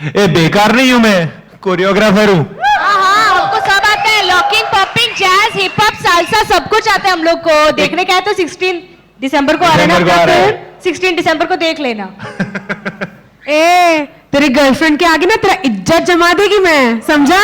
ए बेकार नहीं हूं मैं, कोरियोग्राफर हूं। हाँ, हमको सब आता है, locking, popping, jazz, hip hop, salsa सब कुछ आता है हम लोग को। देखने का है तो 16 दिसंबर को आ रहा है, 16 दिसंबर को देख लेना। ए तेरी गर्लफ्रेंड के आगे ना तेरा इज्जत जमा देगी मैं, समझा?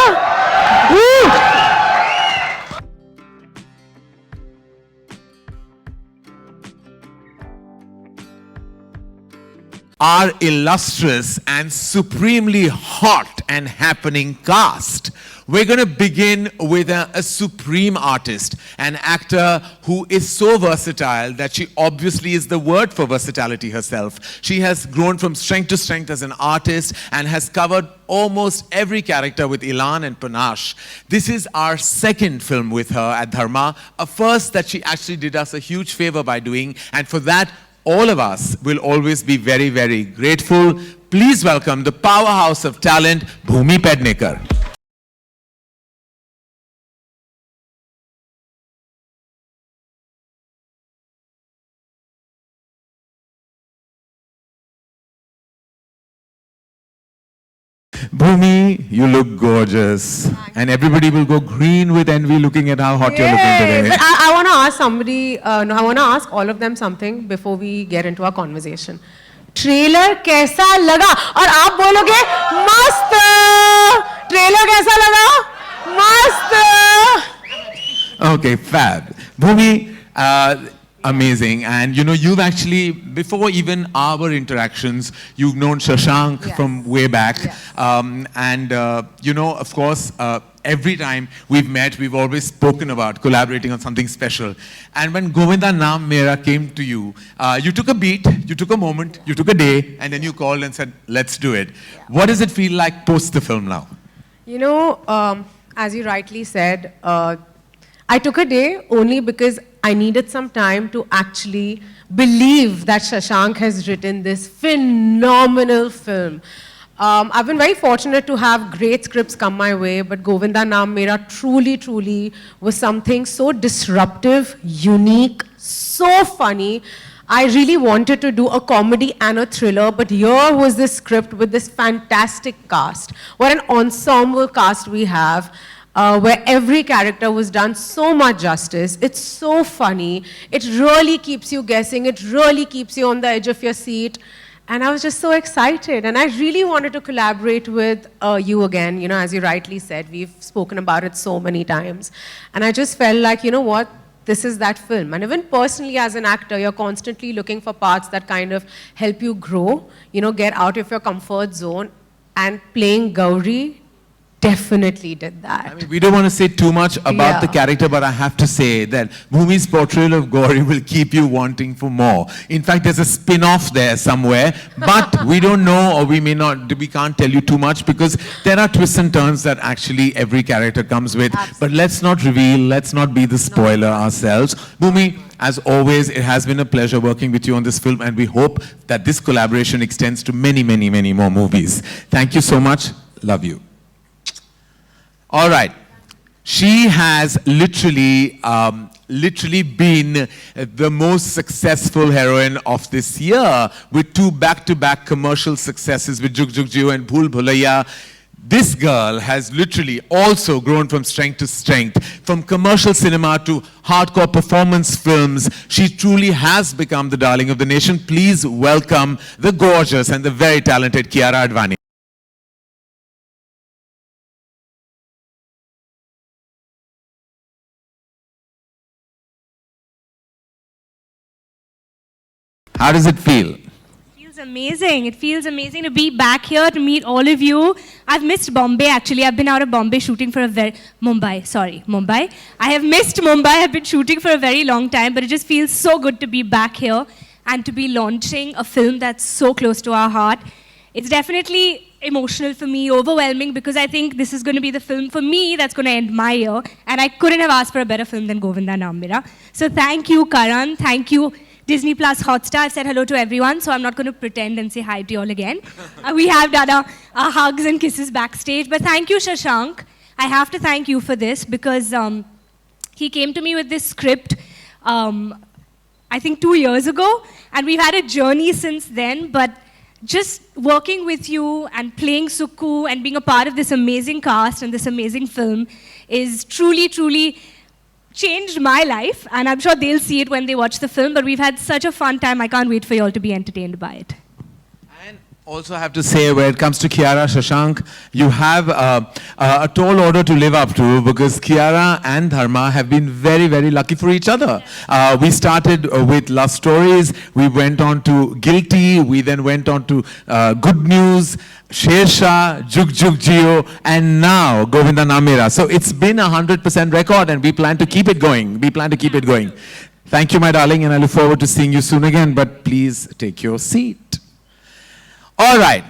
Our illustrious and supremely hot and happening cast. We're going to begin with a supreme artist, an actor who is so versatile that she obviously is the word for versatility herself. She has grown from strength to strength as an artist and has covered almost every character with elan and panache. This is our second film with her at Dharma, a first that she actually did us a huge favor by doing, and for that, all of us will always be very, very grateful. Please welcome the powerhouse of talent, Bhumi Pednekar. Bhumi, you look gorgeous. And everybody will go green with envy looking at how hot you're looking today. But I want to ask somebody, no, I want to ask all of them something before we get into our conversation. Trailer कैसा लगा? और आप बोलोगे मस्त। Trailer कैसा लगा? मस्त। Okay, fab. Bhumi, amazing. And you know, you've actually, before even our interactions, you've known Shashank from way back. And you know, of course, every time we've met, we've always spoken about collaborating on something special. And when Govinda Naam Mera came to you, you took a beat, you took a moment, you took a day, and then you called and said, let's do it. What does it feel like post the film now? You know, as you rightly said, I took a day only because I needed some time to actually believe that Shashank has written this phenomenal film. I've been very fortunate to have great scripts come my way, but Govinda Naam Mera truly was something so disruptive, unique, so funny. I really wanted to do a comedy and a thriller, but here was this script with this fantastic cast. What an ensemble cast we have. Where every character was done so much justice. It's so funny. It really keeps you guessing. It really keeps you on the edge of your seat. And I was just so excited. And I really wanted to collaborate with you again. You know, as you rightly said, we've spoken about it so many times. And I just felt like, you know what? This is that film. And even personally as an actor, you're constantly looking for parts that kind of help you grow, you know, get out of your comfort zone. And playing Gauri definitely did that. I mean, we don't want to say too much about the character, but I have to say that Bhumi's portrayal of Gauri will keep you wanting for more. In fact, there's a spin-off there somewhere, but we don't know, or we may not, we can't tell you too much because there are twists and turns that actually every character comes with. Absolutely. But let's not reveal, let's not be the spoiler ourselves. Bhumi, as always, it has been a pleasure working with you on this film, and we hope that this collaboration extends to many more movies. Thank you so much. Love you. All right. She has literally been the most successful heroine of this year with 2 back-to-back commercial successes with Jug Jug Jio and Bhool Bhulaiya. This girl has literally also grown from strength to strength, from commercial cinema to hardcore performance films. She truly has become the darling of the nation. Please welcome the gorgeous and the very talented Kiara Advani. How does it feel? Feels amazing. It feels amazing to be back here to meet all of you. I've missed Bombay actually. I've been out of Bombay shooting for a Mumbai. I have missed Mumbai. I've been shooting for a very long time, but it just feels so good to be back here and to be launching a film that's so close to our heart. It's definitely emotional for me, overwhelming, because I think this is going to be the film for me that's going to end my year, and I couldn't have asked for a better film than Govinda Naam Mera. So thank you, Karan. Thank you, Disney Plus Hotstar. I've said hello to everyone, so I'm not going to pretend and say hi to you all again. We have done our hugs and kisses backstage. But thank you, Shashank. I have to thank you for this because he came to me with this script, I think 2 years ago, and we've had a journey since then. But just working with you and playing Sukku and being a part of this amazing cast and this amazing film is truly, truly changed my life. And I'm sure they'll see it when they watch the film. But we've had such a fun time. I can't wait for you all to be entertained by it. Also, I have to say, when it comes to Kiara, Shashank, you have a tall order to live up to, because Kiara and Dharma have been very, very lucky for each other. We started with Love Stories, we went on to Guilty, we then went on to Good News, Shersha, Jug Jug Jio, and now Govinda Naam Mera. So it's been 100% record, and we plan to keep it going. We plan to keep it going. Thank you, my darling, and I look forward to seeing you soon again. But please take your seat. All right.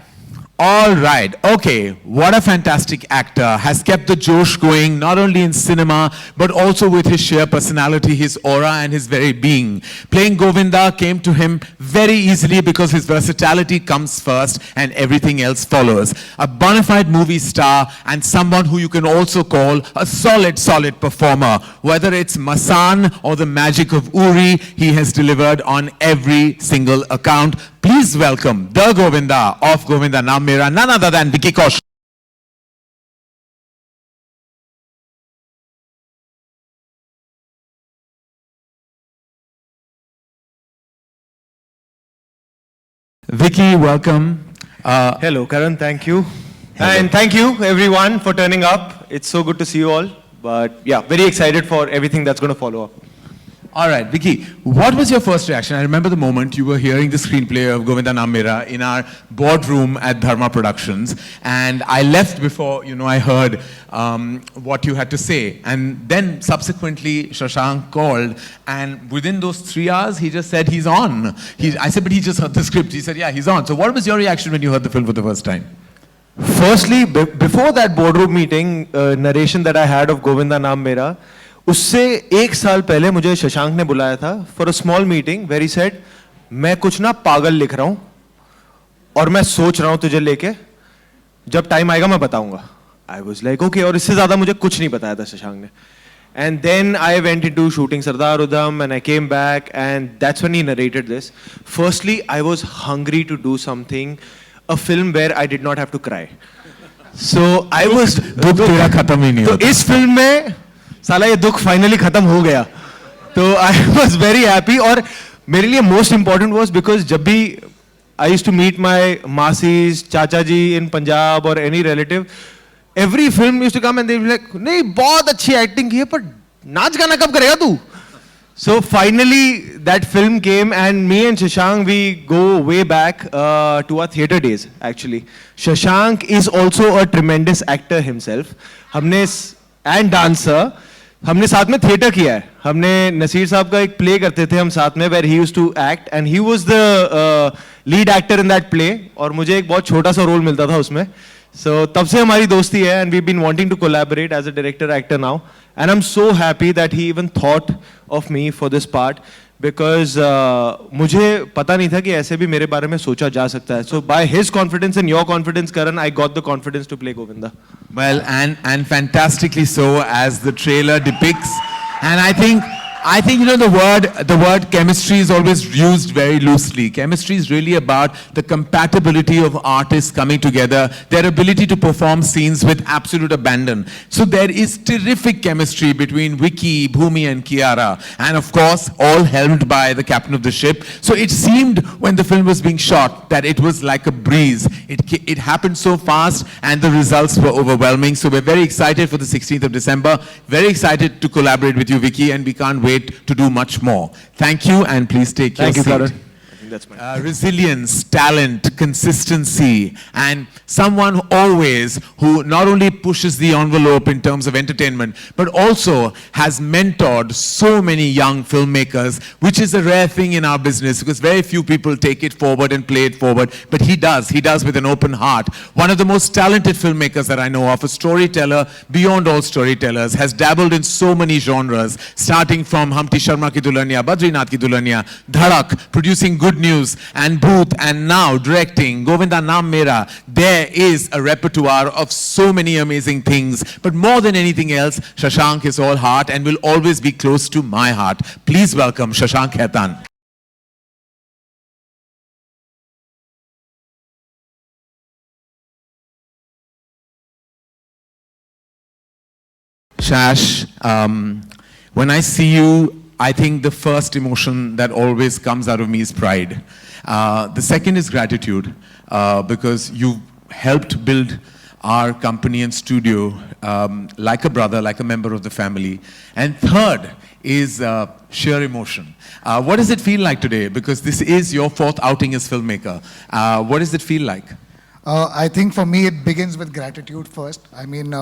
Okay, what a fantastic actor. Has kept the Josh going, not only in cinema, but also with his sheer personality, his aura, and his very being. Playing Govinda came to him very easily because his versatility comes first and everything else follows. A bona fide movie star and someone who you can also call a solid performer. Whether it's Masan or the magic of Uri, he has delivered on every single account. Please welcome the Govinda of Govinda Naam Mera, none other than Vicky. Vicky, welcome. Hello, Karan, thank you. And thank you, everyone, for turning up. It's so good to see you all. But yeah, very excited for everything that's going to follow up. All right, Vicky, what was your first reaction? I remember the moment you were hearing the screenplay of Govinda Naam Mera in our boardroom at Dharma Productions, and I left before, I heard what you had to say. And then subsequently, Shashank called, and within those 3 hours, he just said he's on. I said, but he just heard the script. He said, yeah, he's on. So what was your reaction when you heard the film for the first time? Firstly, before that boardroom meeting, narration that I had of Govinda Naam Mera, उससे 1 साल पहले मुझे शशांक ने बुलाया था for a small meeting very said मैं कुछ ना पागल लिख रहा हूं और मैं सोच रहा हूं तुझे लेके जब टाइम आएगा मैं बताऊंगा आई वाज लाइक ओके और इससे ज्यादा मुझे कुछ नहीं बताया था शशांक ने and then I went into shooting Sardar Udham and I came back and that's when he narrated this firstly I was hungry to do something a film where I did not have to cry so I was दुख तेरा खत्म ही नहीं तो इस film में साला ये दुख फाइनली खत्म हो गया तो आई वॉज वेरी हैप्पी और मेरे लिए मोस्ट इंपॉर्टेंट वॉज बिकॉज जब भी I used to meet my मासीज चाचा जी इन पंजाब और any relative every film used to come and they be like नहीं बहुत अच्छी एक्टिंग की है पर नाच गाना कब करेगा तू so finally that film came and me and Shashank we go way back to our theatre days actually Shashank is also a tremendous actor himself हमने एंड डांसर हमने साथ में थिएटर किया है हमने नसीर साहब का एक प्ले करते थे हम साथ में where he used to act and he was the lead actor in that play और मुझे एक बहुत छोटा सा रोल मिलता था उसमें सो तब से हमारी दोस्ती है and we been wanting to collaborate as a director actor now and I am so happy that he even thought of me for this part because मुझे पता नहीं था कि ऐसे भी मेरे बारे में सोचा जा सकता है so by his confidence and your confidence Karan I got the confidence to play Govinda Well, and fantastically so, as the trailer depicts. And I think the word chemistry is always used very loosely. Chemistry is really about the compatibility of artists coming together, their ability to perform scenes with absolute abandon. So there is terrific chemistry between Vicky, Bhumi and Kiara. And of course, all helmed by the captain of the ship. So it seemed when the film was being shot that it was like a breeze. It happened so fast and the results were overwhelming. So we're very excited for the 16th of December. Very excited to collaborate with you, Vicky, and we can't wait to do much more. Thank you and please take your seat. Karan. I think that's my Resilience, talent, consistency, and someone always who not only pushes the envelope in terms of entertainment, but also has mentored so many young filmmakers, which is a rare thing in our business because very few people take it forward and play it forward, but he does with an open heart. One of the most talented filmmakers that I know of, a storyteller beyond all storytellers, has dabbled in so many genres, starting from Humpty Sharma Ki Dulhania, Badrinath Ki Dulhania, Dhadak, producing Good News and Booth, and now directing Govinda Naam Mera. There is a repertoire of so many amazing things, but more than anything else, Shashank is all heart and will always be close to my heart. Please welcome Shashank Khaitan. Shash, when I see you, I think the first emotion that always comes out of me is pride. The second is gratitude, because you helped build our company and studio like a brother, like a member of the family. And third is sheer emotion. What does it feel like today? Because this is your fourth outing as filmmaker. What does it feel like? I think for me it begins with gratitude first. I mean,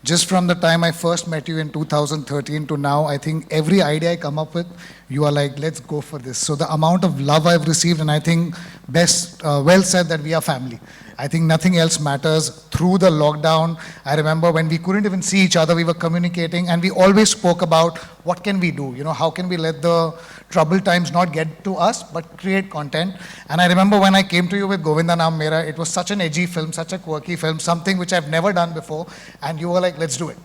just from the time I first met you in 2013 to now, I think every idea I come up with, you are like, let's go for this. So the amount of love I've received, and I think well said that we are family. I think nothing else matters. Through the lockdown, I remember when we couldn't even see each other, we were communicating, and we always spoke about what can we do, how can we let the troubled times not get to us, but create content. And I remember when I came to you with Govinda Naam Mera, it was such an edgy film, such a quirky film, something which I've never done before, and you were like, let's do it.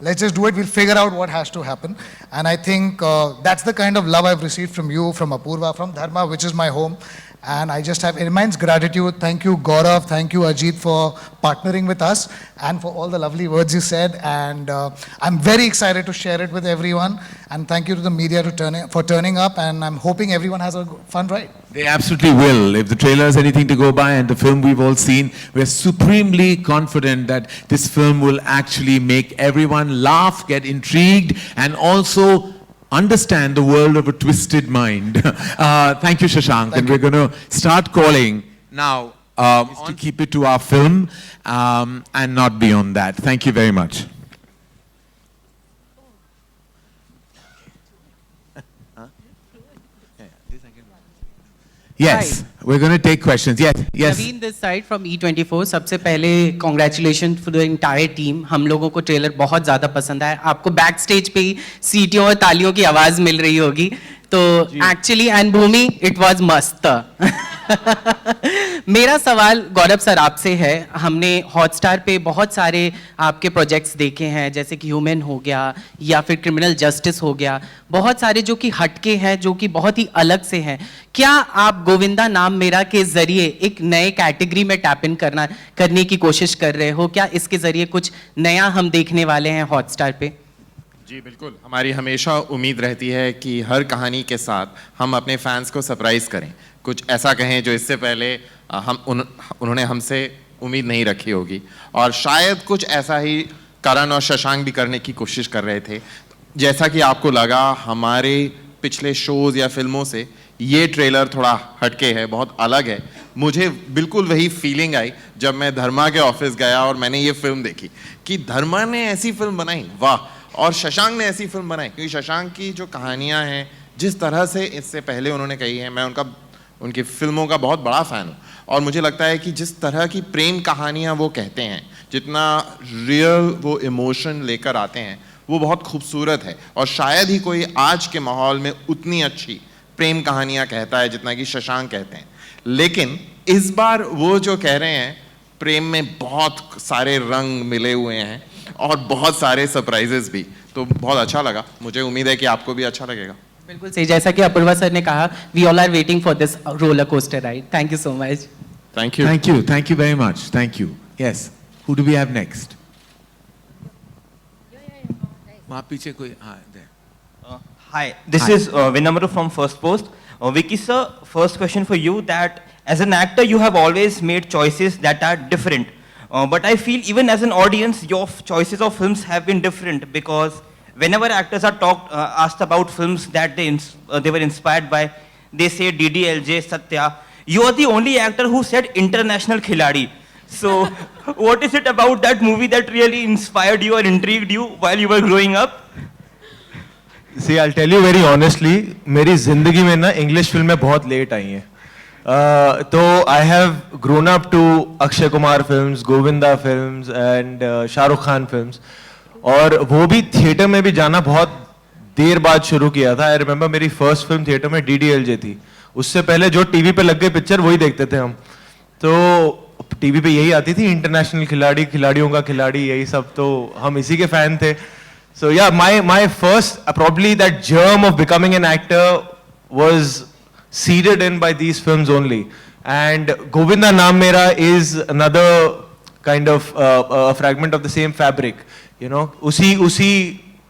Let's just do it, we'll figure out what has to happen. And I think that's the kind of love I've received from you, from Apurva, from Dharma, which is my home. And I just have immense gratitude. Thank you, Gaurav. Thank you, Ajit, for partnering with us and for all the lovely words you said. And I'm very excited to share it with everyone. And thank you to the media for turning up. And I'm hoping everyone has a fun ride. They absolutely will. If the trailer is anything to go by and the film we've all seen, we're supremely confident that this film will actually make everyone laugh, get intrigued, and also understand the world of a twisted mind. Thank you, Shashank. And we're going to start calling now to keep it to our film and not beyond that. Thank you very much. Yes, we're going to take questions. Yes, yes. Naveen this side from E24. सबसे पहले congratulations for the entire team. हम लोगों को trailer बहुत ज़्यादा पसंद आया. आपको बैक स्टेज पे ही सीटियों और तालियों की आवाज़ मिल रही होगी. तो actually and Bhumi it was मस्त. मेरा सवाल गौरव सर आपसे है. हमने हॉटस्टार पे बहुत सारे आपके प्रोजेक्ट्स देखे हैं, जैसे कि ह्यूमन हो गया या फिर क्रिमिनल जस्टिस हो गया, बहुत सारे जो कि हटके हैं, जो कि बहुत ही अलग से हैं. क्या आप गोविंदा नाम मेरा के जरिए एक नए कैटेगरी में टैप इन करने की कोशिश कर रहे हो? क्या इसके जरिए कुछ नया हम देखने वाले हैं हॉटस्टार पे? जी बिल्कुल, हमारी हमेशा उम्मीद रहती है कि हर कहानी के साथ हम अपने फैंस को सरप्राइज़ करें, कुछ ऐसा कहें जो इससे पहले उन्होंने हमसे उम्मीद नहीं रखी होगी. और शायद कुछ ऐसा ही करण और शशांक भी करने की कोशिश कर रहे थे. जैसा कि आपको लगा हमारे पिछले शोज़ या फिल्मों से ये ट्रेलर थोड़ा हटके है, बहुत अलग है. मुझे बिल्कुल वही फीलिंग आई जब मैं धर्मा के ऑफिस गया और मैंने ये फिल्म देखी कि धर्मा ने ऐसी फिल्म बनाई, वाह, और शशांक ने ऐसी फिल्म बनाई. क्योंकि शशांक की जो कहानियाँ हैं, जिस तरह से इससे पहले उन्होंने कही है, मैं उनकी फिल्मों का बहुत बड़ा फ़ैन हूँ. और मुझे लगता है कि जिस तरह की प्रेम कहानियाँ वो कहते हैं, जितना रियल वो इमोशन लेकर आते हैं, वो बहुत खूबसूरत है. और शायद ही कोई आज के माहौल में उतनी अच्छी प्रेम कहानियाँ कहता है जितना कि शशांक कहते हैं. लेकिन इस बार वो जो कह रहे हैं, प्रेम में बहुत सारे रंग मिले हुए हैं और बहुत सारे सरप्राइजेस भी. तो बहुत अच्छा लगा. मुझे उम्मीद है कि आपको भी अच्छा लगेगा. बिल्कुल सही, जैसा कि अपूर्वा सर ने कहा, we all are waiting for this roller coaster ride. Thank you so much. Thank you. Thank you. Thank you very much. Thank you. Yes. Who do we have next? वहाँ पीछे कोई, हाँ, there. Hi, this is Vinamra from First Post. Vicky sir, first question for you, that as an actor you have always made choices that are different. But I feel even as an audience, your choices of films have been different, because whenever actors are asked about films that they were inspired by, they say DDLJ, Satya. You are the only actor who said international khiladi. So what is it about that movie that really inspired you or intrigued you while you were growing up? See, I'll tell you very honestly, मेरी जिंदगी में ना English फिल्में बहुत late आई हैं. तो I have grown up to Akshay Kumar films, Govinda films and Shahrukh Khan films. और वो भी थिएटर में भी जाना बहुत देर बाद शुरू किया था. आई रिमेंबर मेरी फर्स्ट फिल्म थिएटर में DDLJ थी. उससे पहले जो टीवी पे लग गई पिक्चर वही देखते थे हम. तो टीवी पे यही आती थी, इंटरनेशनल खिलाड़ी, खिलाड़ियों का खिलाड़ी, यही सब. तो हम इसी के फैन थे. So yeah, my first, probably that germ of becoming an actor was seeded in by these films only. And Govinda Naam Mera is another kind of a fragment of the same fabric, you know.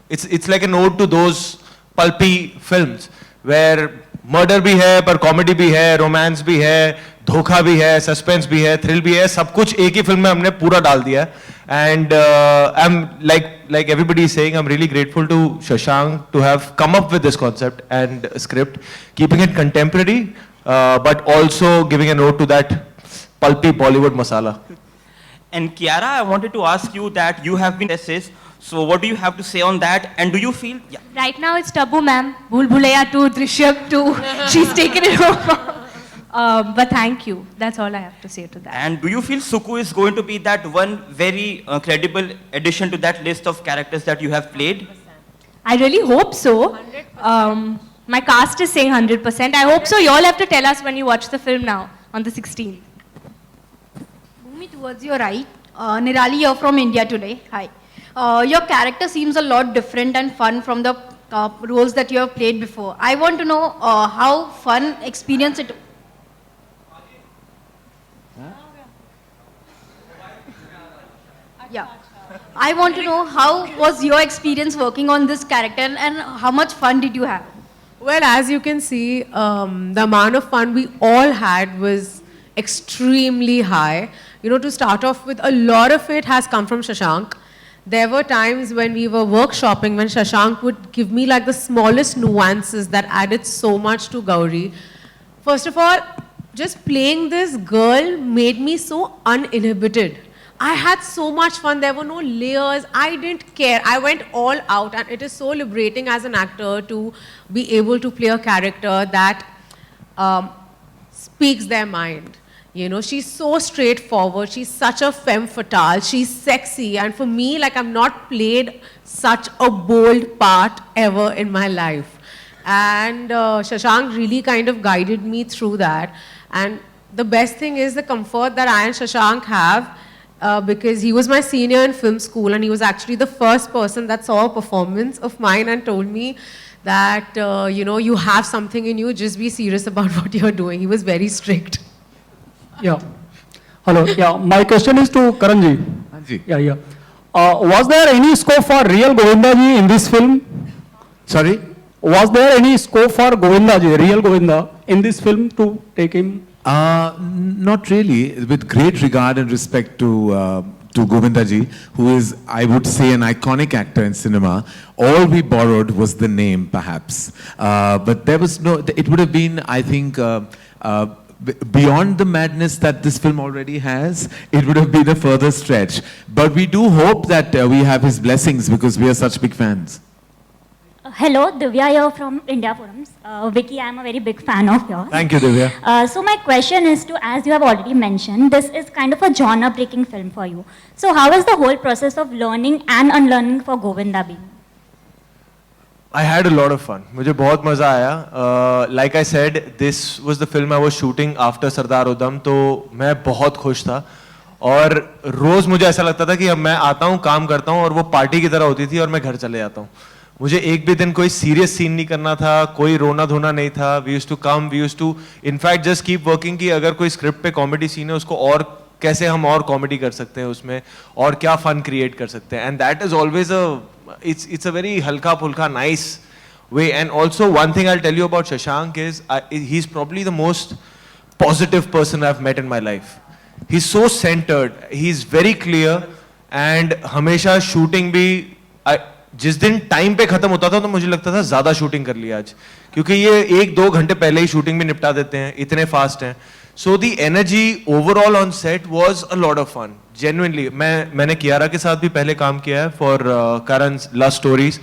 It's like an ode to those pulpy films where murder भी है पर comedy भी है, romance भी है, धोखा भी है, suspense भी है, thrill भी है, सब कुछ एक ही फिल्म में हमने पूरा डाल दिया है. And I'm like everybody is saying, I'm really grateful to Shashank to have come up with this concept and script, keeping it contemporary, but also giving a note to that pulpy Bollywood masala. And Kiara, I wanted to ask you that you have been assessed. So what do you have to say on that? And do you feel? Yeah. Right now it's taboo, ma'am. Bhul Bhulaiya 2, Drishyam 2. She's taken it over. But thank you. That's all I have to say to that. And do you feel Suku is going to be that one very credible addition to that list of characters that you have played? I really hope so. My cast is saying 100%. I hope so. You all have to tell us when you watch the film now on the 16th. Bhumi, towards your right. Nirali, you're from India today. Hi. Your character seems a lot different and fun from the roles that you have played before. I want to know how fun experience it. Yeah. I want to know how was your experience working on this character and how much fun did you have? Well, as you can see, the amount of fun we all had was extremely high. You know, to start off with, a lot of it has come from Shashank. There were times when we were workshopping when Shashank would give me like the smallest nuances that added so much to Gauri. First of all, just playing this girl made me so uninhibited. I had so much fun. There were no layers. I didn't care. I went all out, and it is so liberating as an actor to be able to play a character that speaks their mind. You know, she's so straightforward. She's such a femme fatale. She's sexy. And for me, like, I've not played such a bold part ever in my life. And Shashank really kind of guided me through that. And the best thing is the comfort that I and Shashank have, because he was my senior in film school, and he was actually the first person that saw a performance of mine and told me that, you know, you have something in you, just be serious about what you're doing. He was very strict. Yeah. Hello. Yeah. My question is to Karanji. Anji. Yeah. Was there any scope for real Govinda ji in this film? Sorry? Was there any scope for Govinda ji, real Govinda, in this film to take him? Not really. With great regard and respect to Govinda ji, who is, I would say, an iconic actor in cinema, all we borrowed was the name, perhaps. But there was no, it would have been, I think, beyond the madness that this film already has, it would have been a further stretch. But we do hope that we have his blessings because we are such big fans. Hello, Divya here from India Forums. Vicky, I'm a very big fan of yours. Thank you, Divya. So my question is to, as you have already mentioned, this is kind of a genre-breaking film for you. So how is the whole process of learning and unlearning for Govinda been? I had a lot of fun. मुझे बहुत मजा आया. Like I said, this was the film I was shooting after Sardar Udham, तो मैं बहुत खुश था. और रोज मुझे ऐसा लगता था कि अब मैं आता हूँ, काम करता हूँ, और वो पार्टी की तरह होती थी, और मैं घर चले जाता हूँ. मुझे एक भी दिन कोई सीरियस सीन नहीं करना था, कोई रोना धोना नहीं था. We used to come, we used to in fact just keep working कि अगर कोई स्क्रिप्ट पे कॉमेडी सीन है, उसको और कैसे हम और कॉमेडी कर सकते हैं उसमें, और क्या फन क्रिएट कर सकते हैं. And that is always it's a very halka pulka nice way. And also one thing I'll tell you about Shashank is he's probably the most positive person I've met in my life. He's so centered, he's very clear, and हमेशा shooting भी जिस दिन time पे खत्म होता था तो मुझे लगता था ज्यादा शूटिंग कर लिया आज, क्योंकि ये 1-2 घंटे पहले ही शूटिंग में निपटा देते हैं, इतने फास्ट हैं. So the energy overall on set was a lot of fun. Genuinely, मैंने कियारा के साथ भी पहले काम किया है for Karan's Lust Stories.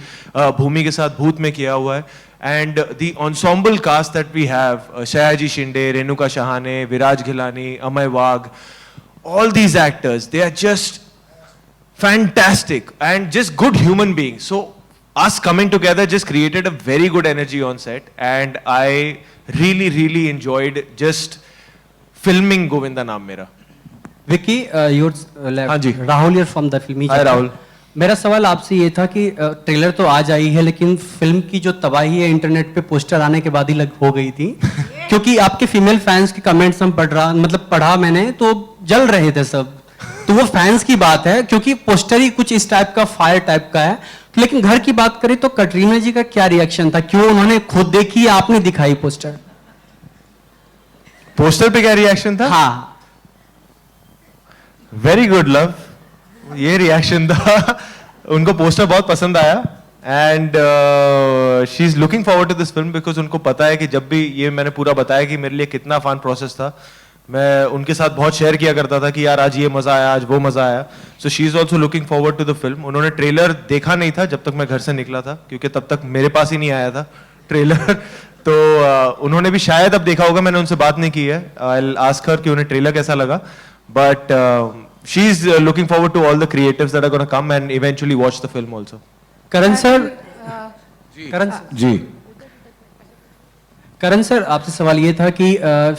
भूमि के साथ भूत में किया हुआ है. And the ensemble cast that we have, Shayaji Shinde, Renuka Shahane, Viraj Ghilani, Amay Wagh, all these actors, they are just fantastic and just good human beings. So us coming together just created a very good energy on set, and I really enjoyed just filming Govinda Naam Mera. Vicky, you're हाँ जी. Rahul here from the filmy. Hi Rahul. मेरा सवाल आपसे ये था कि trailer तो आज आई है, लेकिन फिल्म की जो तबाही है इंटरनेट पे पोस्टर आने के बाद ही हो गई थी. क्योंकि आपके फीमेल फैंस के कमेंट्स हम पढ़ा मैंने, तो जल रहे थे सब. तो वो फैंस की बात है, क्योंकि पोस्टर ही कुछ इस टाइप का, फायर टाइप का है। तो लेकिन घर की बात करें तो कटरीना जी का क्या रिएक्शन था? क्यों उन्होंने खुद देखी या आपने दिखाई पोस्टर? पोस्टर पे क्या रिएक्शन था? हाँ, वेरी गुड लव, ये रिएक्शन था। उनको पोस्टर बहुत पसंद आया and she is looking forward to this film because उनको पता है कि जब भी, ये मैंने पूरा बताया कि मेरे लिए कितना फन प्रोसेस था, मैं उनके साथ बहुत शेयर किया करता था कि यार आज ये मजा आया, आज वो मजा आया। So she is also looking forward to the film. उन्होंने ट्रेलर देखा नहीं था जब तक मैं घर से निकला था, क्योंकि तब तक मेरे पास ही नहीं आया था ट्रेलर। तो उन्होंने भी शायद अब देखा होगा, मैंने उनसे बात नहीं की है। आई विल आस्क हर कि उन्हें ट्रेलर कैसा लगा, but she is looking forward to all the creatives that are gonna come and eventually watch the film also. Karan sir, जी करण सर, आपसे सवाल ये था कि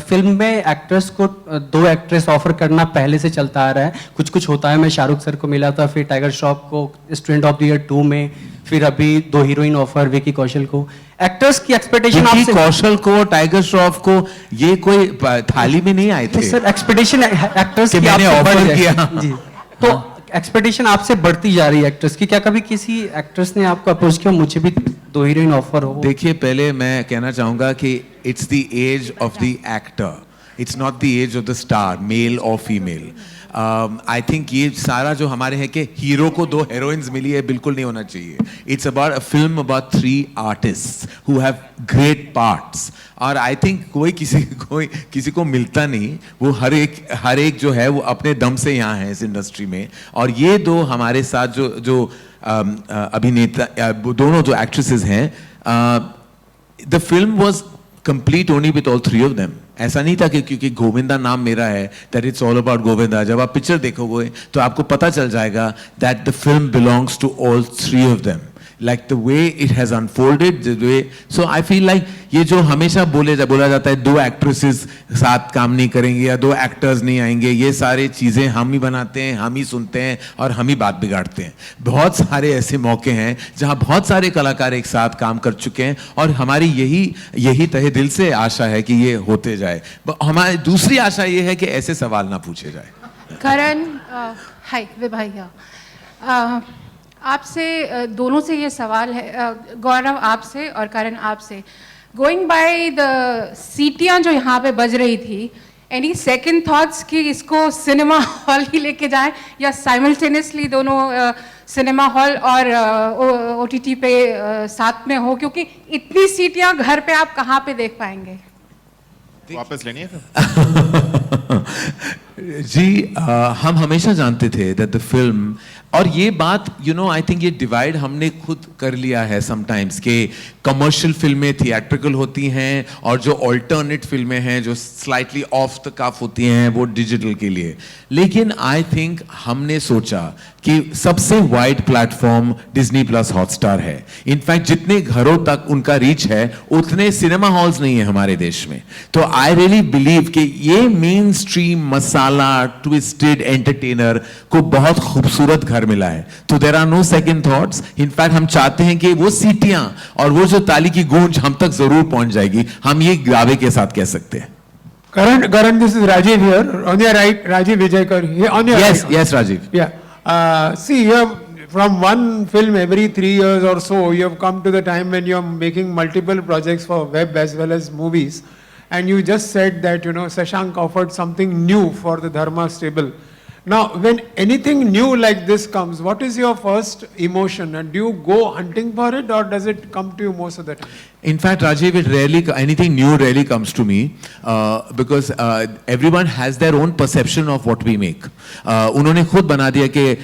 फिल्म में एक्ट्रेस को 2 एक्ट्रेस ऑफर करना पहले से चलता आ रहा है, कुछ कुछ होता है। मैं शाहरुख सर को मिला था, फिर टाइगर श्रॉफ को स्टूडेंट ऑफ द ईयर 2 में, फिर अभी 2 हीरोइन ऑफर विकी कौशल को। एक्टर्स की एक्सपेक्टेशन आपसे, कौशल को, टाइगर श्रॉफ को, ये कोई थाली में नहीं आए थे सर। एक्सपेक्टेशन एक्टर्स की मैंने आपसे बढ़ ऑफर जाए। किया जी, तो एक्सपेक्टेशन आपसे बढ़ती जा रही है एक्ट्रेस की। क्या कभी किसी एक्ट्रेस ने आपको अप्रोच किया, मुझे भी 2 हीरोइन ऑफर हो? देखिए, पहले मैं कहना चाहूंगा कि it's the age of the actor, it's not the age of the star, male और फीमेल। आई थिंक ये सारा जो हमारे है कि हीरो को 2 हेरोइंस मिली है, बिल्कुल नहीं होना चाहिए। It's about a film about 3 artist who have great parts. और आई थिंक कोई किसी को मिलता नहीं, वो हर एक जो है वो अपने दम से यहाँ है इस इंडस्ट्री में। और ये 2 हमारे साथ जो अभिनेता, दोनों जो एक्ट्रेसेस हैं, the film was complete only with all 3 of them. ऐसा नहीं था कि क्योंकि गोविंदा नाम मेरा है that it's all about Govinda. जब आप पिक्चर देखोगे तो आपको पता चल जाएगा that the film belongs to all 3 of them, like the way it has unfolded, the way, so I feel like ये जो हमेशा बोला जाता है 2 एक्ट्रेसेस साथ काम नहीं करेंगे या 2 एक्टर्स नहीं आएंगे, ये सारी चीज़ें हम ही बनाते हैं, हम ही सुनते हैं और हम ही बात बिगाड़ते हैं। बहुत सारे ऐसे मौके हैं जहाँ बहुत सारे कलाकार एक साथ काम कर चुके हैं और हमारी यही तहे दिल से आशा है कि ये होते जाए। हमारी दूसरी आशा ये है कि ऐसे सवाल ना पूछे जाए। करण, हाय विभाइया, आपसे दोनों से ये सवाल है, गौरव आपसे और करण आपसे। गोइंग बाय द सीटियाँ जो यहाँ पे बज रही थी, एनी सेकंड थॉट्स कि इसको सिनेमा हॉल ही लेके जाएं या साइमल्टेनियसली दोनों सिनेमा हॉल और OTT पे साथ में हो, क्योंकि इतनी सीटियाँ घर पे आप कहाँ पे देख पाएंगे? वापस लेनी है फिर? जी, हम हमेशा जानते थे दैट द फिल्म, और ये बात आई थिंक ये डिवाइड हमने खुद कर लिया है समटाइम्स कि कमर्शियल फिल्में थिएट्रिकल होती हैं और जो ऑल्टरनेट फिल्में हैं जो स्लाइटली ऑफ द कफ होती हैं वो डिजिटल के लिए। लेकिन आई थिंक हमने सोचा कि सबसे wide platform Disney plus Hotstar है। इनफैक्ट जितने घरों तक उनका रीच है उतने सिनेमा हॉल्स नहीं है हमारे देश में। तो आई रियली बिलीव कि ये mainstream masala twisted entertainer को बहुत खूबसूरत घर मिला है। तो there are no second thoughts. In fact हम चाहते हैं कि वो सीटियां और वो जो ताली की गूंज हम तक जरूर पहुंच जाएगी, हम ये दावे के साथ कह सकते हैं। Karan, this is Rajiv here. On your right, Rajiv Vijayakar. Here, on your yes, right. Yes, Rajiv. Yeah. See, you have, from one film every 3 years or so, you have come to the time when you are making multiple projects for web as well as movies. And you just said that, Shashank offered something new for the Dharma stable. Now, when anything new like this comes, what is your first emotion? And do you go hunting for it, or does it come to you most of the time? In fact, Rajiv, anything new rarely comes to me because everyone has their own perception of what we make. उन्होंने खुद बना दिया कि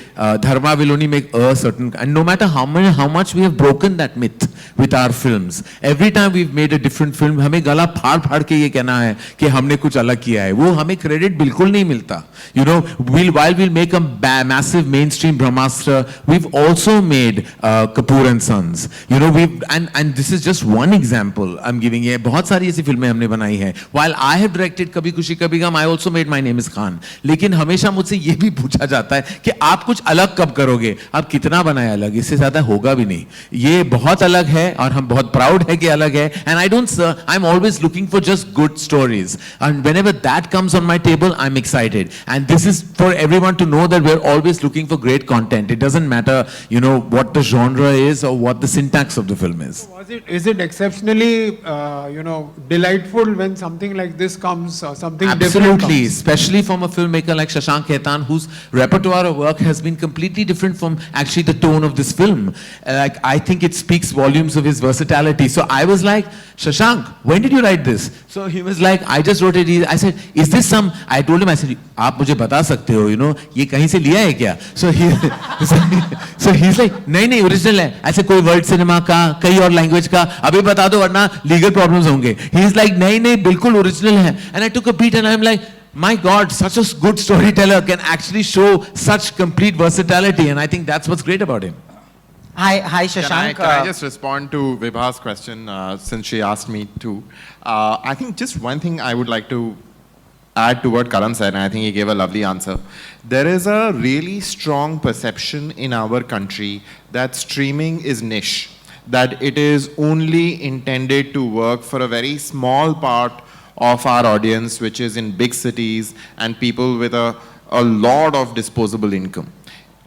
Dharma will only make a certain, and no matter how much we have broken that myth with our films, every time we've made a different film, हमें गला फाड़ के ये कहना है कि हमने कुछ अलग किया है, वो हमें credit बिल्कुल नहीं मिलता. While we'll make a massive mainstream Brahmastra, we've also made Kapoor and Sons. And this is just one one example I'm giving है, बहुत सारी ऐसी फिल्में हमने बनाई हैं. While I have directed कभी खुशी कभी गम, I also made My Name Is Khan. लेकिन हमेशा मुझसे ये भी पूछा जाता है कि आप कुछ अलग कब करोगे? आप कितना बनाए अलग? इससे ज़्यादा होगा भी नहीं. ये बहुत अलग है और हम बहुत proud है कि अलग है. And I don't, I'm always looking for just good stories. And whenever that comes on my table, I'm excited. And this is for everyone to know that we're always looking for great content. It doesn't matter, you know, what the genre is or what the syntax of the film is. Is it exceptionally, delightful when something like this comes or something different Absolutely, comes? especially from a filmmaker like Shashank Khaitan, whose repertoire of work has been completely different from actually the tone of this film. Like, I think it speaks volumes of his versatility. So I was like, Shashank, when did you write this? So he was like, I just wrote it. I said, is this some, I told him, I said, आप मुझे बता सकते हो, you know, ये कहीं से लिया है क्या? So he's like, नहीं original है. I said, कोई world cinema का, कई और language का, अभी बता दो वरना legal problems होंगे. He's like, नहीं बिल्कुल original है. And I took a beat and I'm like, my God, such a good storyteller can actually show such complete versatility, and I think that's what's great about him. Hi, Shashank. Can I just respond to Vibha's question since she asked me to? I think just one thing I would like to add to what Karan said, and I think he gave a lovely answer. There is a really strong perception in our country that streaming is niche, that it is only intended to work for a very small part of our audience, which is in big cities and people with a lot of disposable income.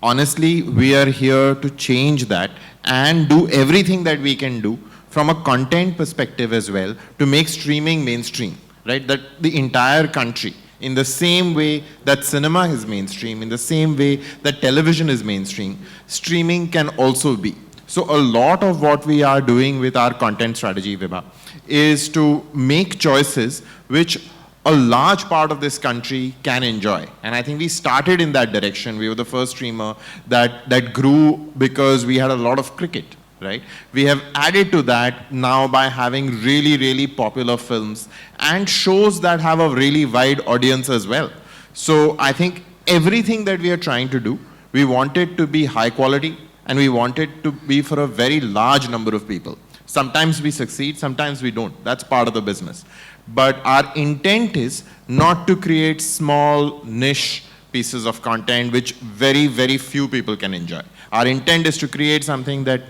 Honestly, we are here to change that and do everything that we can do from a content perspective as well to make streaming mainstream, right? That the entire country, in the same way that cinema is mainstream, in the same way that television is mainstream, streaming can also be. So a lot of what we are doing with our content strategy, Vibha, is to make choices which a large part of this country can enjoy. And I think we started in that direction. We were the first streamer that grew because we had a lot of cricket, right? We have added to that now by having really, really popular films and shows that have a really wide audience as well. So I think everything that we are trying to do, we want it to be high quality and we want it to be for a very large number of people. Sometimes we succeed, sometimes we don't. That's part of the business. But our intent is not to create small niche pieces of content which very, very few people can enjoy. Our intent is to create something that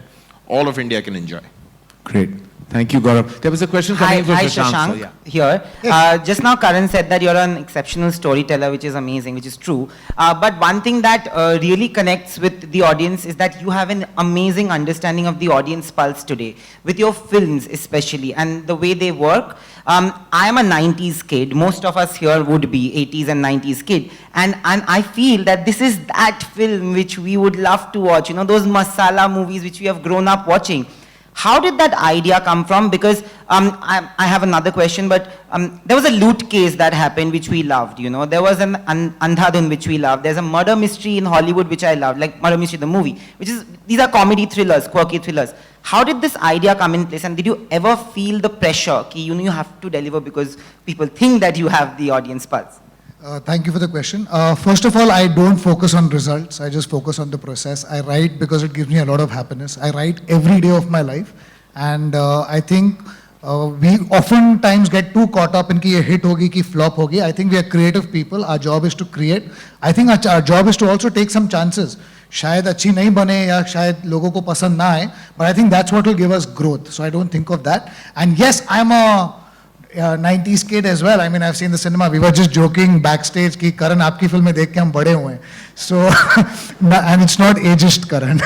all of India can enjoy. Great. Thank you, Gaurav. There was a question coming from Shashank. So, yeah. Here. Just now Karan said that you're an exceptional storyteller, which is amazing, which is true. But one thing that really connects with the audience is that you have an amazing understanding of the audience pulse today, with your films especially, and the way they work. I'm a 90s kid. Most of us here would be 80s and 90s kid. And I feel that this is that film which we would love to watch. You know, those masala movies which we have grown up watching. How did that idea come from? Because I have another question, but there was a loot case that happened which we loved, you know. There was an Andhadhun which we loved. There's a murder mystery in Hollywood which I loved, like Murder Mystery the movie, these are comedy thrillers, quirky thrillers. How did this idea come in place, and did you ever feel the pressure that you have to deliver because people think that you have the audience pulse? Thank you for the question. First of all, I don't focus on results. I just focus on the process. I write because it gives me a lot of happiness. I write every day of my life. And I think we oftentimes get too caught up in ki ye hit hogi, ki flop hogi. I think we are creative people. Our job is to create. I think our job is to also take some chances. शायद अच्छी नहीं बने या शायद लोगों को पसंद ना आए. But I think that's what will give us growth. So I don't think of that. And yes, I'm a 90s kid as well. I mean, I've seen the cinema. We were just joking backstage कि करण आपकी फिल्में देख के हम बड़े हुए हैं. So, and it's not ageist Karan.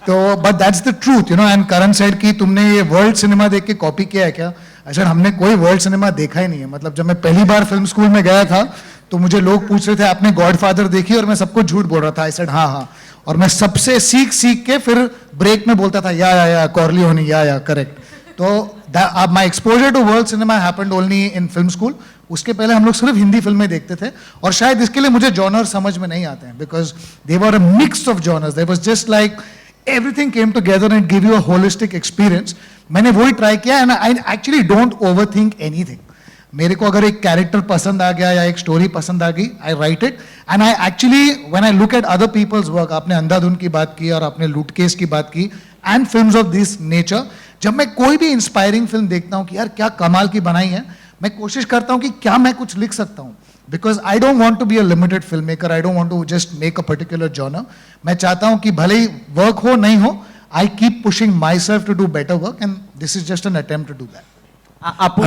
So, but that's the truth, you know. And Karan said कि तुमने ये world cinema देख के copy किया है क्या? I said हमने कोई world cinema देखा ही नहीं है. मतलब जब मैं पहली बार film school में गया था, तो मुझे लोग पूछ रहे थे आपने Godfather देखी और मैं सबको झूठ बोल रहा था. I said हाँ. और मैं सबसे सीख के फिर break में बोलता था या Corleone या correct. तो my exposure to world cinema happened only in film school. उसके पहले हम लोग सिर्फ हिंदी फिल्में देखते थे और शायद इसके लिए मुझे जॉनर समझ में नहीं आते हैं because they were a mix of genres. There was just like everything came together and give you a holistic experience. मैंने वही try किया and I actually don't overthink anything. मेरे को अगर एक character पसंद आ गया या एक story पसंद आ गई, I write it and I actually when I look at other people's work, आपने अंधाधुन की बात की और आपने लूट केस की बात की, and films of this nature. जब मैं कोई भी inspiring film देखता हूँ कि यार क्या कमाल की बनाई है, मैं कोशिश करता हूँ कि क्या मैं कुछ लिख सकता हूँ. Because I don't want to be a limited filmmaker. I don't want to just make a particular genre. मैं चाहता हूँ कि भले ही work हो नहीं हो, I keep pushing myself to do better work, and this is just an attempt to do that.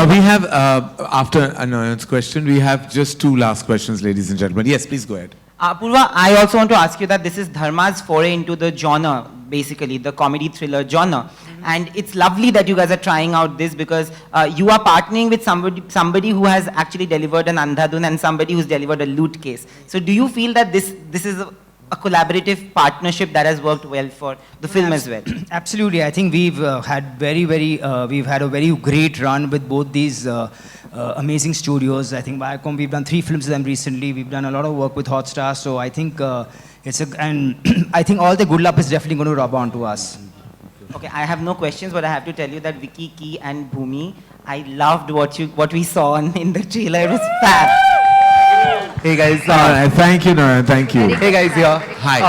We have, after Anand's question, we have just 2 last questions, ladies and gentlemen. Yes, please go ahead. Apurva, I also want to ask you that this is Dharma's foray into the genre, basically, the comedy thriller genre. And it's lovely that you guys are trying out this because you are partnering with somebody who has actually delivered an Andhadhun and somebody who's delivered a loot case. So do you feel that this is a collaborative partnership that has worked well for the film as well? Absolutely. I think we've had we've had a very great run with both these amazing studios. I think Viacom, we've done 3 films with them recently. We've done a lot of work with Hotstar. So I think and I think all the good luck is definitely going to rub onto us. Okay, I have no questions, but I have to tell you that Vicky, Ki and Bhumi, I loved what we saw in the trailer. It was fab. Hey guys. Thank you, Nayan. Thank you. Hey guys, here. Hi.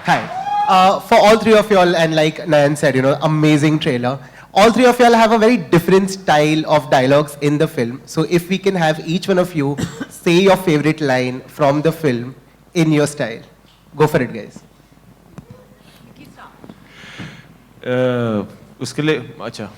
Hi. For all 3 of y'all, and like Nayan said, amazing trailer. All 3 of y'all have a very different style of dialogues in the film. So if we can have each one of you say your favorite line from the film in your style. Go for it, guys. उसके लिए अच्छा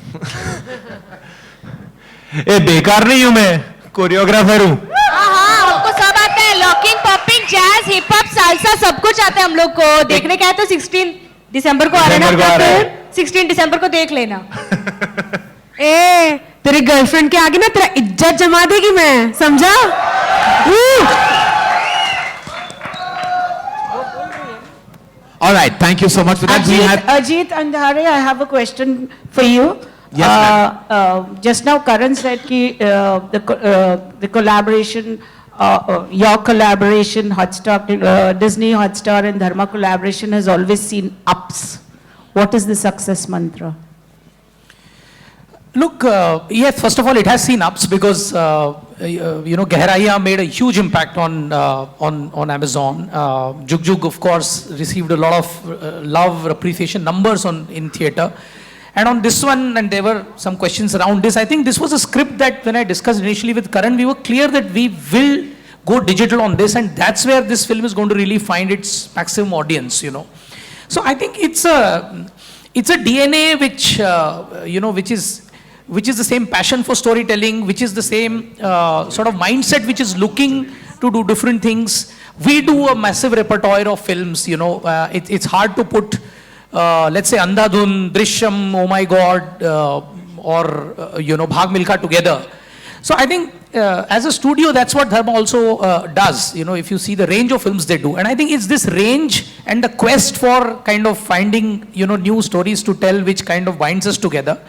बेकार नहीं हूं मैं, choreographer हूं. हाँ, हमको सब आता है. Locking, popping, jazz, hip hop, salsa सब कुछ आता है हम लोग को. देखने का है तो 16 दिसंबर को आ रहा है. 16 दिसंबर को देख लेना. तेरे गर्लफ्रेंड के आगे ना तेरा इज्जत जमा देगी मैं, समझा? All right, thank you so much for that. Ajit Andhare, I have a question for you. Yes, just now Karan said ki, the collaboration, your collaboration, Hotstar, Disney, Hotstar and Dharma collaboration has always seen ups. What is the success mantra? Look, yes, first of all, it has seen ups because, Gehraiya made a huge impact on Amazon. Jug Jug, of course, received a lot of love, appreciation, numbers in theatre. And on this one, and there were some questions around this, I think this was a script that when I discussed initially with Karan, we were clear that we will go digital on this, and that's where this film is going to really find its maximum audience, So I think it's a DNA which is the same passion for storytelling, which is the same sort of mindset which is looking to do different things. We do a massive repertoire of films, it's hard to put, let's say, Andhadhun, Drishyam, Oh My God, or, Bhag Milkha together. So I think as a studio, that's what Dharma also does, if you see the range of films they do. And I think it's this range and the quest for kind of finding, new stories to tell which kind of binds us together.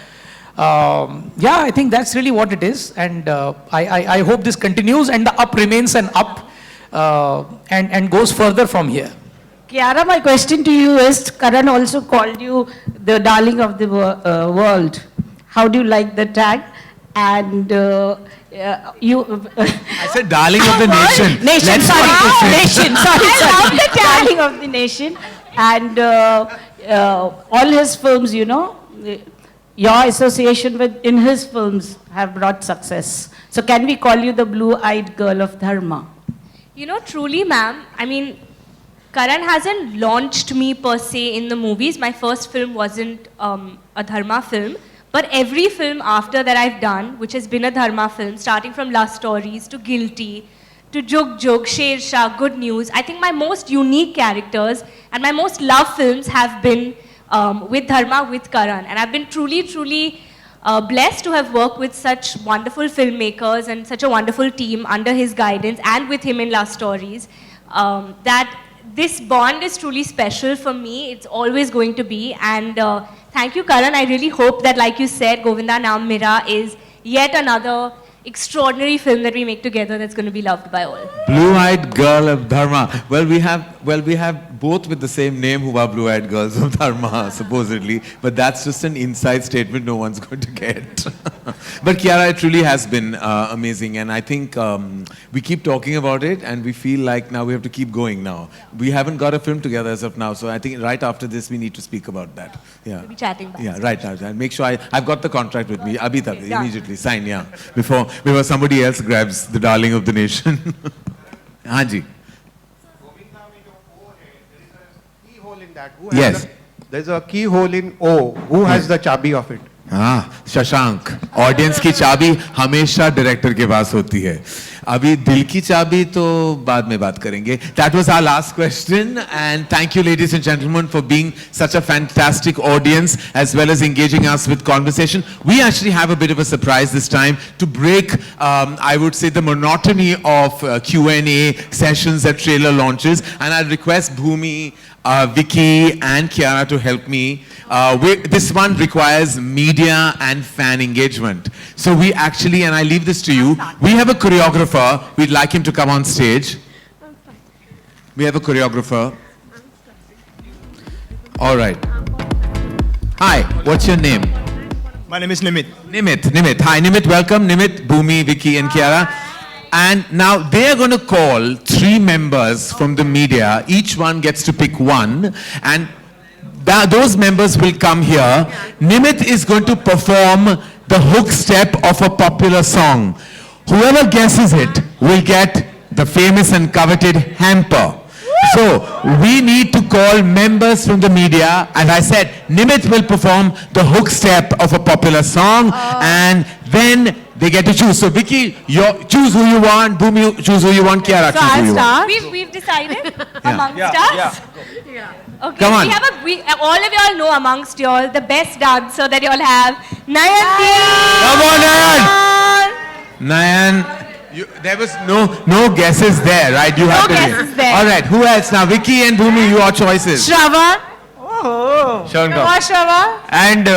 I think that's really what it is, and I hope this continues and the up remains an up and goes further from here. Kiara, my question to you is, Karan also called you the darling of the world. How do you like the tag? And you... I said darling of the nation. Nation, nation, sorry. I love the darling of the nation. And all his films, your association in his films have brought success. So can we call you the blue-eyed girl of Dharma? Truly, ma'am. I mean, Karan hasn't launched me per se in the movies. My first film wasn't a Dharma film. But every film after that I've done, which has been a Dharma film, starting from Love Stories to Guilty, to Jug Jug, Sher Shah, Good News, I think my most unique characters and my most loved films have been with Dharma, with Karan. And I've been truly, truly blessed to have worked with such wonderful filmmakers and such a wonderful team under his guidance and with him in Love Stories, that this bond is truly special for me. It's always going to be. And thank you, Karan. I really hope that, like you said, Govinda Naam Mera is yet another extraordinary film that we make together that's going to be loved by all. Blue-eyed girl of Dharma. Well, we have Well, we have both with the same name who are blue-eyed girls of Dharma, supposedly, but that's just an inside statement no one's going to get. But Kiara, it truly has been amazing, and I think we keep talking about it, and we feel like now we have to keep going now. We haven't got a film together as of now, so I think right after this we need to speak about that. Yeah. We'll be chatting back. Yeah, right now. And make sure I've got the contract with me. Abhi tak, immediately sign, yeah. Before somebody else grabs the darling of the nation. Hanji. Yes. There's a keyhole in O. Who has the chabi of it? हाँ, Shashank audience की चाबी हमेशा director के पास होती है. अभी दिल की चाबी तो बाद में बात करेंगे. That was our last question, and thank you, ladies and gentlemen, for being such a fantastic audience as well as engaging us with conversation. We actually have a bit of a surprise this time to break, I would say, the monotony of Q&A sessions at trailer launches, and I'll request Bhumi, Vicky, and Kiara to help me. This one requires media and fan engagement. So we actually, and I leave this to you, we have a choreographer. We'd like him to come on stage. We have a choreographer. All right. Hi, what's your name? My name is Nimit. Nimit. Hi, Nimit, welcome. Nimit, Bhumi, Vicky, and Kiara. And now they are going to call 3 members from the media. Each one gets to pick one. And those members will come here. Nimit is going to perform the hook step of a popular song. Whoever guesses it will get the famous and coveted hamper. So we need to call members from the media, and I said Nimit will perform the hook step of a popular song, and then they get to choose. So Vicky, choose who you want. Bhumi, choose who you want. Kiara, choose who you want. We've decided amongst us. Yeah. Okay. Come on. All of y'all know amongst y'all the best dancer that y'all have, Nayan. Come on, Nayan. Nayan. There was no guesses there, right? You have to guesses there. All right, who else now? Vicky and Bhumi, your choices. Shravan. Oh. Sharon, go. Shravan. And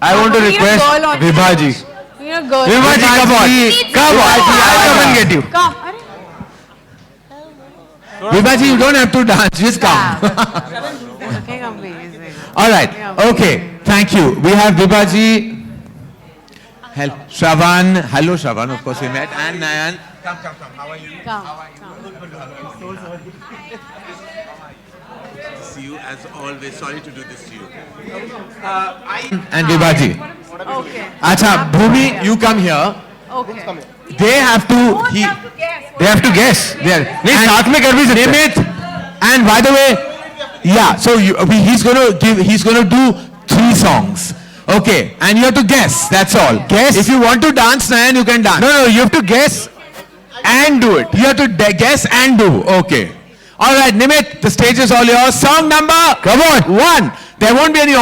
I want to request Vibhaji. Vibhaji, come on. Come on. I'll come and get you. Come. Vibhaji, you don't have to dance, just come. All right, okay, thank you. We have Vibhaji, Shravan, hello Shravan, of course we met, and Nayan. Come, how are you? How are you? See you as always, sorry to do this to you. And Vibhaji. Okay. Acha, Bhumi, you come here. Okay. They have to guess. नहीं साथ में कर भी सकते हैं. Nimit, and by the way, yeah, so he's going to do 3 songs. Okay, and you have to guess, that's all. Guess? If you want to dance, Nayan, you can dance. No, you have to guess and do it. You have to guess and do. Okay. All right, Nimit, the stage is all yours. Song number, come on, 1. There won't be any.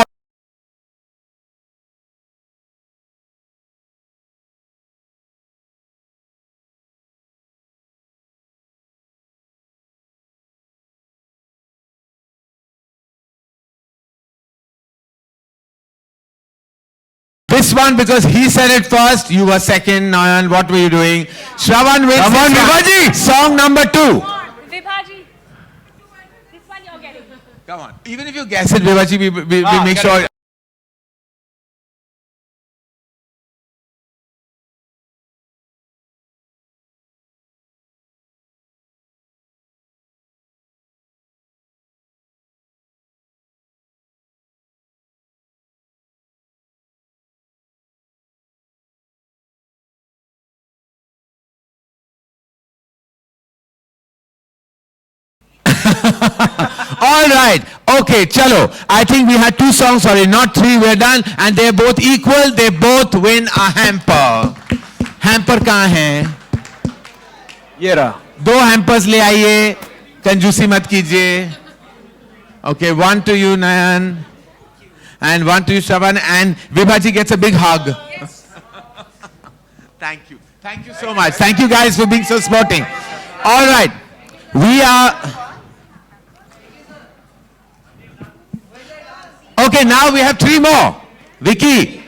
This one, because he said it first, you were second, Nayan, what were you doing? Shravan wins. Come on, Vibhaji. Song number 2. Vibhaji. This one you're getting. Come on. Even if you guess it, Vibhaji, we make sure. All right. Okay, chalo. I think we had 2 songs, sorry, not 3. We're done. And they're both equal. They both win a hamper. Hamper कहाँ है? ये रहा. 2 hampers ले आइए. कंजूसी मत कीजिए. Okay, 1 to you, Nayan. And 1 to you, Shravan. And Vibhaji gets a big hug. Yes. Thank you. Thank you so much. Thank you guys for being so sporting. All right. We are... Okay, now we have 3 more. Vicky.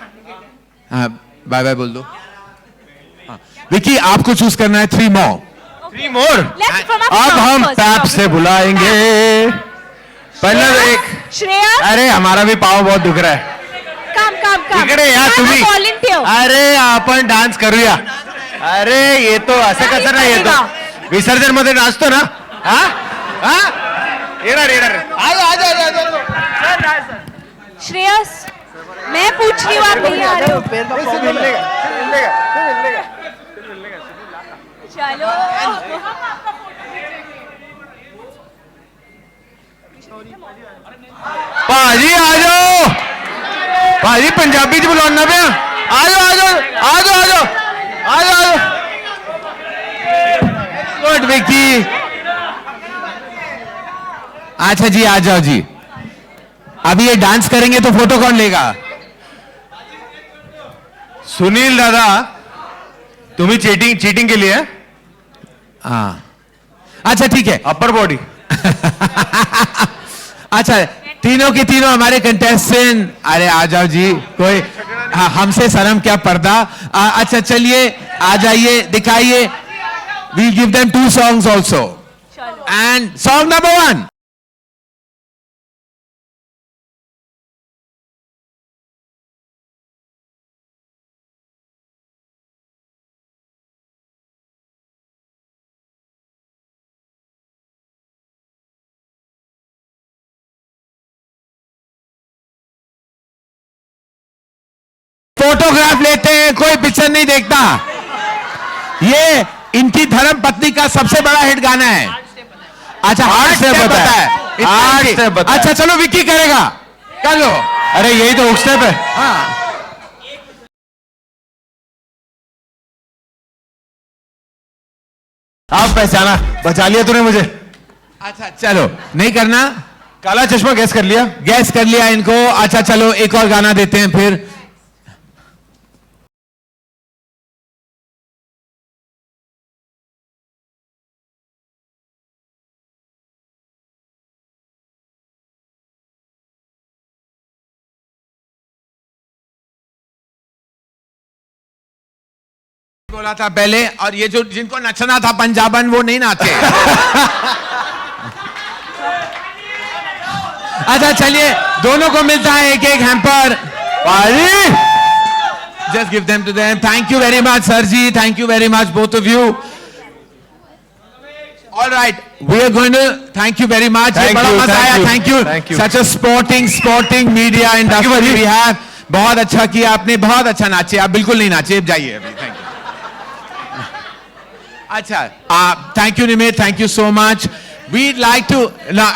Bye bye बोल दो. Vicky, आपको choose करना है 3 more. 3 more. Let's from our अब song हम first. Pipe से बुलाएंगे. पहले एक. Shreya. अरे हमारा भी पाव बहुत दुख रहा है. Come. इकडे या तुम्ही. Volunteer. अरे आपण डान्स करूया. अरे ये तो असं कसं नाही येतो. विसर्जन मध्ये नाचतो ना. हा येणार. आजो. श्रेयस, मैं पूछ रही हूँ आप नहीं आ रहे हो. चलो. ਭਾਜੀ ਆ ਜਾਓ. ਭਾਜੀ ਪੰਜਾਬੀ ਚ ਬੁਲਾਉਣਾ ਪਿਆ. ਆ ਜਾਓ. गुड विकी. अच्छा जी आ जाओ जी. अभी ये डांस करेंगे तो फोटो कौन लेगा? सुनील दादा तुम्ही चीटिंग के लिए. हाँ अच्छा ठीक है. Upper body. अच्छा तीनों की तीनों हमारे कंटेस्टेंट. अरे आ जाओ जी. कोई हमसे शर्म क्या पर्दा. अच्छा चलिए आ जाइए दिखाइए. We'll give them 2 songs also. And song number 1. Photograph लेते हैं. कोई पिक्चर नहीं देखता. ये इनकी धर्म पत्नी का सबसे बड़ा हिट गाना है. अच्छा 8 स्टेप बताया. 8 स्टेप बताया. अच्छा चलो विक्की करेगा. कर लो. अरे यही तो स्टेप है. हाँ आप पहचाना. बचा लिया तूने मुझे. अच्छा चलो नहीं करना. काला चश्मा गैस कर लिया इनको. अच्छा चलो एक और गाना देते हैं फिर. बोला था पहले. और ये जो जिनको नचना था पंजाबन वो नहीं नाचे. अच्छा चलिए दोनों को मिलता है एक hamper. Just give them to them. Thank you very much sir ji. Thank you very much both of you. All right we are going to thank you very much. बड़ा मजा आया. Thank you. Such a sporting media industry we have. बहुत अच्छा किया आपने. बहुत अच्छा नाचे. आप बिल्कुल नहीं नाचे. अब जाइए अभी. Thank you. Acha, thank you Nimit, thank you so much. We'd like to,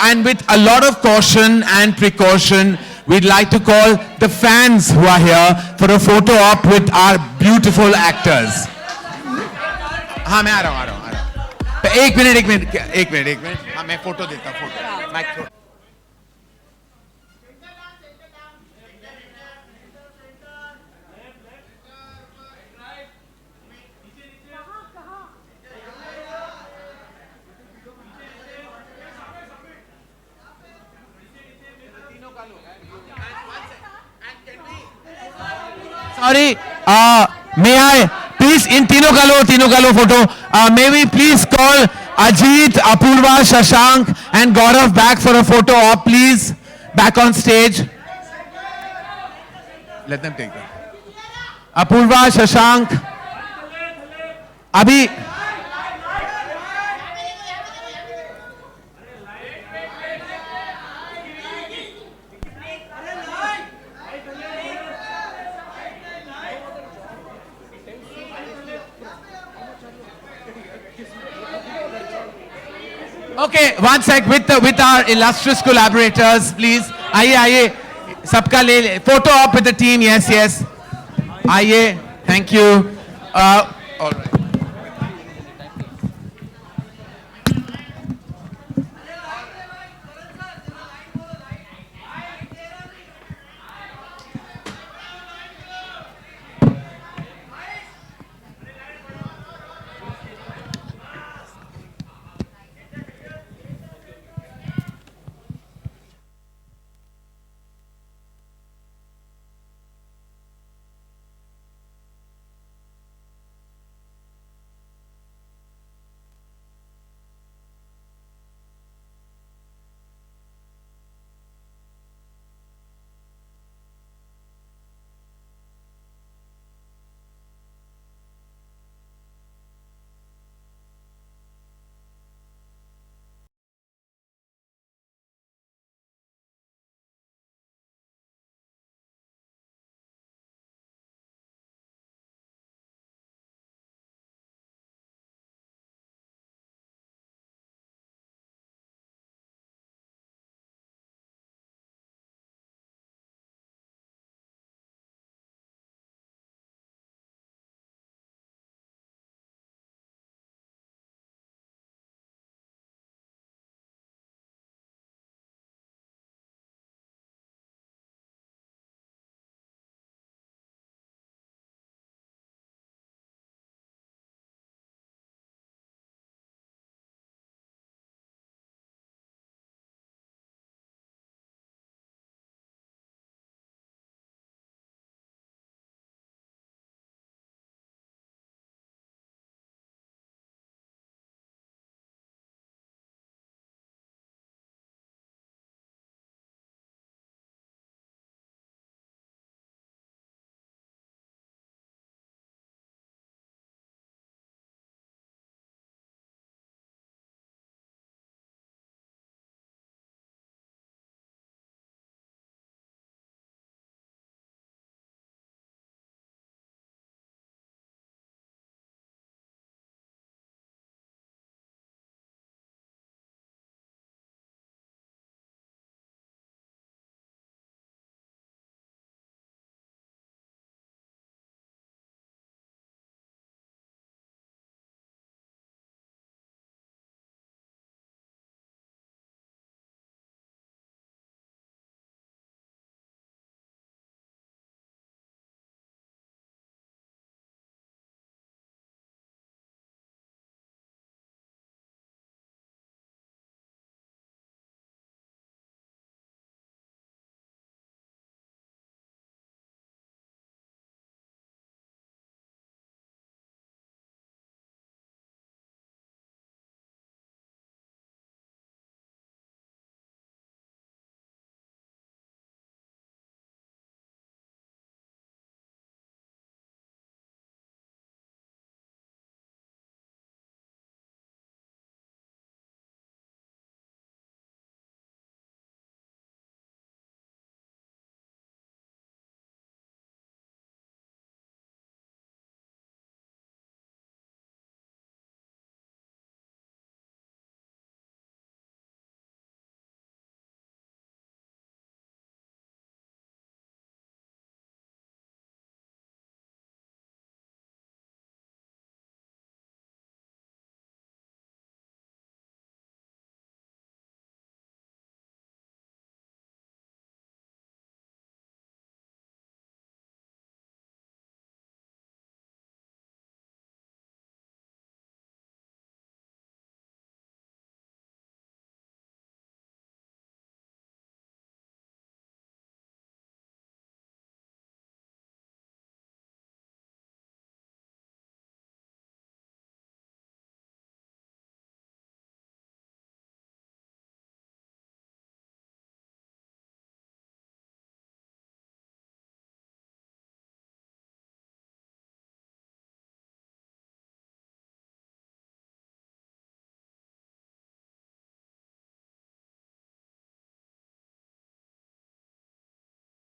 and with a lot of caution and precaution, we'd like to call the fans who are here for a photo op with our beautiful actors. हाँ मैं आ रहा हूँ. एक minute. हाँ मैं photo देता हूँ. Photo. Sorry, may I please in तीनों का लो photo. May we please call Ajit, Apurva, Shashank and Gaurav back for a photo op please. Back on stage. Let them take that. Apurva, Shashank. Abhi. Okay, one sec with our illustrious collaborators, please. आइए सबका ले photo op with the team. Yes. आइए. Thank you. All right.